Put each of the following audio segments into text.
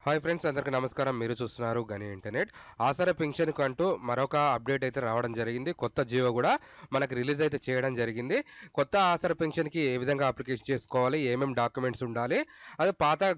Hi friends, అందరికీ నమస్కారం. మీరు చూస్తున్నారు గని ఇంటర్నెట్. ఆసరా పింఛన్‌కు అంటూ మరొక అప్డేట్ అయితే రావడం జరిగింది. కొత్త జియో గూడా మనకు రిలీజ్ అయితే చేయడం జరిగింది. కొత్త ఆసరా పింఛన్‌కి ఏ విధంగా అప్లికేషన్ చేసుకోవాలి? ఏమేం డాక్యుమెంట్స్ ఉండాలి? అది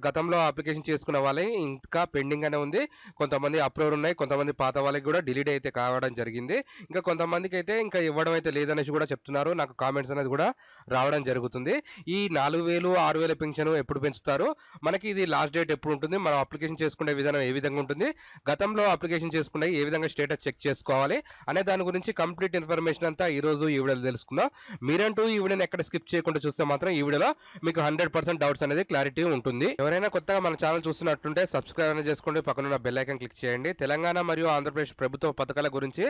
గతంలో అప్లికేషన్ చేసుకున్న వాళ్ళయి ఇంకా పెండింగ్ అనే ఉంది. కొంతమంది అప్రూవల్ ఉన్నాయి. కొంతమంది పాత వాళ్ళకి గూడా డిలీట్ అయితే కావడం జరిగింది. ఇంకా కొంతమందికైతే ఇంకా ఇవ్వడం అయితే లేదనేసి గూడా చెప్తున్నారు. నాకు కామెంట్స్ అనేది గూడా రావడం జరుగుతుంది. ఈ 4000, 6000 పింఛను ఎప్పుడు పెంచుతారు? మనకి ఇది లాస్ట్ డేట్ ఎప్పుడుంటుంది? మనం అప్లికేషన్ చేసుకునే విధానం ఏ విధంగా ఉంటుంది? గతంలో అప్లికేషన్ చేసుకున్నయి ఏ విధంగా స్టేటస్ చెక్ చేసుకోవాలి? అనే దాని గురించి కంప్లీట్ ఇన్ఫర్మేషన్ అంతా ఈరోజు ఈ వీడియోలో తెలుసుకుందాం. మీరంటూ ఈ వీడియోని ఎక్కడ స్కిప్ చేయకుండా చూస్తే మాత్రం ఈ వీడియోలో మీకు 100% డౌట్స్ అనేది క్లారిటీ ఉంటుంది. ఎవరైనా కొత్తగా మన ఛానల్ చూస్తున్నట్టుంటే సబ్స్క్రైబ్ అనేది చేసుకోండి. పక్కనున్న బెల్ ఐకాన్ క్లిక్ చేయండి. తెలంగాణ మరియు ఆంధ్రప్రదేశ్ ప్రభుత్వ పథకాల గురించి,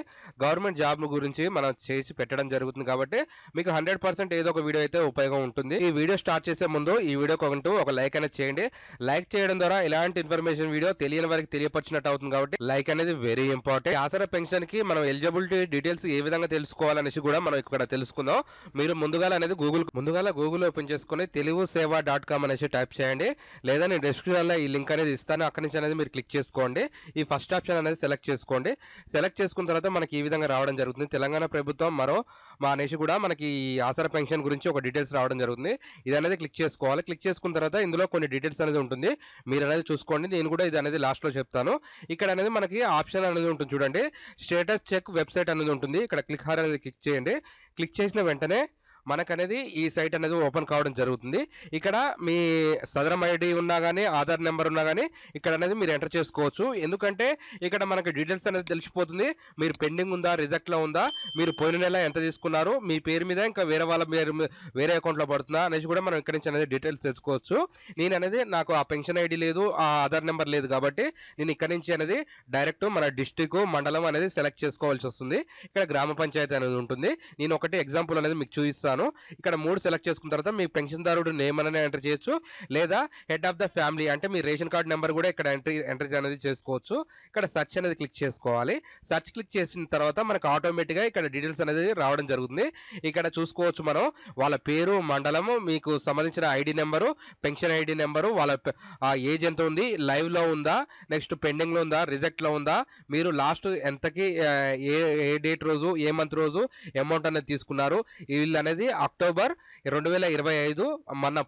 గవర్నమెంట్ జాబ్‌ల గురించి మనం చేసి పెట్టడం జరుగుతుంది కాబట్టి మీకు 100% ఏదో ఒక వీడియో అయితే ఉపయోగం ఉంటుంది. ఈ వీడియో స్టార్ట్ చేసే ముందు ఈ వీడియోకి ఒక లైక్ అనేది చేయండి. లైక్ చేయడం ద్వారా ఇలాంటి ఇన్ఫర్మేషన్ వీడియో తెలియని వారికి తెలియపరిచినట్టు అవుతుంది కాబట్టి లైక్ అనేది వెరీ ఇంపార్టెంట్. ఆసరా పెన్షన్ కి మనం ఎలిజిబిలిటీ డీటెయిల్స్ ఏ విధంగా తెలుసుకోవాలనేసి కూడా మనం ఇక్కడ తెలుసుకుందాం. మీరు ముందుగాల గూగుల్ ఓపెన్ చేసుకొని telugusewa.com అనేసి టైప్ చేయండి. లేదా నేను డిస్క్రిప్షన్ లో ఈ లింక్ అనేది ఇస్తాను. అక్కడి నుంచి అనేది మీరు క్లిక్ చేసుకోండి. ఈ ఫస్ట్ ఆప్షన్ అనేది సెలెక్ట్ చేసుకోండి. సెలెక్ట్ చేసుకున్న తర్వాత మనకి ఈ విధంగా రావడం జరుగుతుంది. తెలంగాణ ప్రభుత్వం మా అనేసి కూడా మనకి ఈ ఆసరా పెన్షన్ గురించి ఒక డీటెయిల్స్ రావడం జరుగుతుంది. ఇది అనేది క్లిక్ చేసుకోవాలి. క్లిక్ చేసుకున్న తర్వాత ఇందులో కొన్ని డీటెయిల్స్ అనేది ఉంటుంది. మీరు అనేది చూసుకోండి. నేను కూడా ఇది అనేది లాస్ట్‌లో చెప్తాను. ఇక్కడ అనేది మనకి ఆప్షన్ అనేది ఉంటుంది చూడండి. స్టేటస్ చెక్ వెబ్‌సైట్ అనేది ఉంటుంది. ఇక్కడ క్లిక్ హియర్ అనేది క్లిక్ చేయండి. క్లిక్ చేసిన వెంటనే మనకనేది ఈ సైట్ అనేది ఓపెన్ కావడం జరుగుతుంది. ఇక్కడ మీ సదరం ఐడీ ఉన్నా గానీ, ఆధార్ నెంబర్ ఉన్నా గానీ ఇక్కడ అనేది మీరు ఎంటర్ చేసుకోవచ్చు. ఎందుకంటే ఇక్కడ మనకి డీటెయిల్స్ అనేది తెలిసిపోతుంది. మీరు పెండింగ్ ఉందా? రిజెక్ట్‌లో ఉందా? మీరు పోయిన నెల ఎంత తీసుకున్నారు? మీ పేరు మీద ఇంకా వేరే వాళ్ళ పేరు వేరే అకౌంట్‌లో పడుతుందా? అనేసి కూడా మనం ఇక్కడి నుంచి అనేది డీటెయిల్స్ తెలుసుకోవచ్చు. నేననేది నాకు ఆ పెన్షన్ ఐడీ లేదు, ఆ ఆధార్ నెంబర్ లేదు కాబట్టి నేను ఇక్కడి నుంచి అనేది డైరెక్ట్ మన డిస్ట్రిక్ట్, మండలం అనేది సెలెక్ట్ చేసుకోవాల్సి వస్తుంది. ఇక్కడ గ్రామ పంచాయతీ అనేది ఉంటుంది. నేను ఒకటి ఎగ్జాంపుల్ అనేది మీకు చూపిస్తాను. ఇక్కడ 3 సెలెక్ట్ చేసుకున్న తర్వాత మీ పెన్షన్దారుడు నేమ్ అనేది ఎంటర్ చేయొచ్చు. లేదా హెడ్ ఆఫ్ ద ఫ్యామిలీ అంటే మీ రేషన్ కార్డ్ నెంబర్ కూడా ఇక్కడ ఎంట్రీ అనేది చేసుకోవచ్చు. ఇక్కడ సెర్చ్ అనేది క్లిక్ చేసుకోవాలి. సెర్చ్ క్లిక్ చేసిన తర్వాత మనకు ఆటోమేటిక్‌గా ఇక్కడ డీటెయిల్స్ అనేది రావడం జరుగుతుంది. ఇక్కడ చూసుకోవచ్చు మనం వాళ్ళ పేరు, మండలము, మీకు సంబంధించిన ID number, pension ID number, వాళ్ళ ఏజ్ ఎంత ఉంది, లైవ్‌లో ఉందా, నెక్స్ట్ పెండింగ్‌లో ఉందా, రిజెక్ట్‌లో ఉందా, మీరు లాస్ట్ ఎంతకి ఏ ఏ డేట్ రోజు, ఏ మంత్ రోజు అమౌంట్ అనేది తీసుకున్నారు. వీళ్ళనేది అక్టోబర్ 2025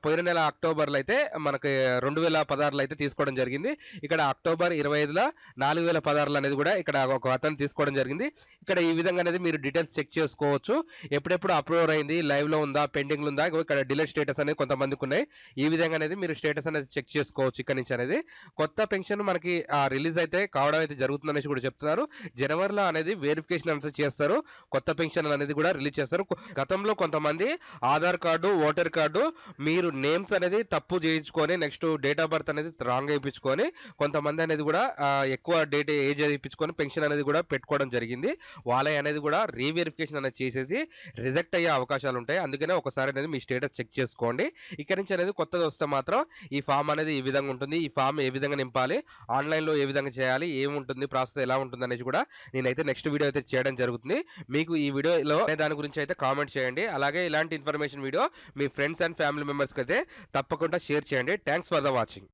పోయిన నెల అక్టోబర్‌లో అయితే మనకి 2016లో అయితే తీసుకోవడం జరిగింది. ఇక్కడ అక్టోబర్ 25లో 4016 అనేది కూడా ఇక్కడ ఒక అతను తీసుకోవడం జరిగింది. ఇక్కడ ఈ విధంగా అనేది మీరు డీటెయిల్స్ చెక్ చేసుకోవచ్చు. ఎప్పుడెప్పుడు అప్రూవల్ అయింది, లైవ్‌లో ఉందా, పెండింగ్‌లో ఉందా, ఇక్కడ డిలే స్టేటస్ అనేది కొంతమందికి ఉన్నాయి. ఈ విధంగా అనేది మీరు స్టేటస్ అనేది చెక్ చేసుకోవచ్చు ఇక్కడ నుంచి అనేది. కొత్త పెన్షన్ మనకి రిలీజ్ అయితే కావడం అయితే జరుగుతుందనేసి కూడా చెప్తున్నారు. జనవరిలో అనేది వెరిఫికేషన్ అనేది చేస్తారు. కొత్త పెన్షన్ అనేది కూడా రిలీజ్ చేస్తారు. గతంలో కొంతమంది ఆధార్ కార్డు, ఓటర్ కార్డు మీరు నేమ్స్ అనేది తప్పు చేయించుకొని నెక్స్ట్ డేట్ ఆఫ్ బర్త్ అనేది రాంగ్ ఏపించుకొని కొంతమంది అనేది కూడా ఎక్కువ ఏజ్ ఏపించుకొని పెన్షన్ అనేది కూడా పెట్టుకోవడం జరిగింది. వాళ్ళయి అనేది కూడా రీవెరిఫికేషన్ అనేది చేసేసి రిజెక్ట్ అయ్యే అవకాశాలు ఉంటాయి. అందుకనే ఒకసారి అనేది మీ స్టేటస్ చెక్ చేసుకోండి. ఇక్కడి నుంచి అనేది కొత్తది వస్తే మాత్రం ఈ ఫామ్ అనేది ఈ విధంగా ఉంటుంది. ఈ ఫామ్ ఏ విధంగా నింపాలి, ఆన్‌లైన్‌లో ఏ విధంగా చేయాలి, ఏముంటుంది, ప్రాసెస్ ఎలా ఉంటుంది అనేసి కూడా నేనైతే నెక్స్ట్ వీడియో అయితే చేయడం జరుగుతుంది. మీకు ఈ వీడియోలో దాని గురించి అయితే కామెంట్ చేయండి. అలాగే ఇలాంటి information video me friends and family మెంబర్స్‌కి అయితే తప్పకుండా షేర్ చేయండి. Thanks for the watching.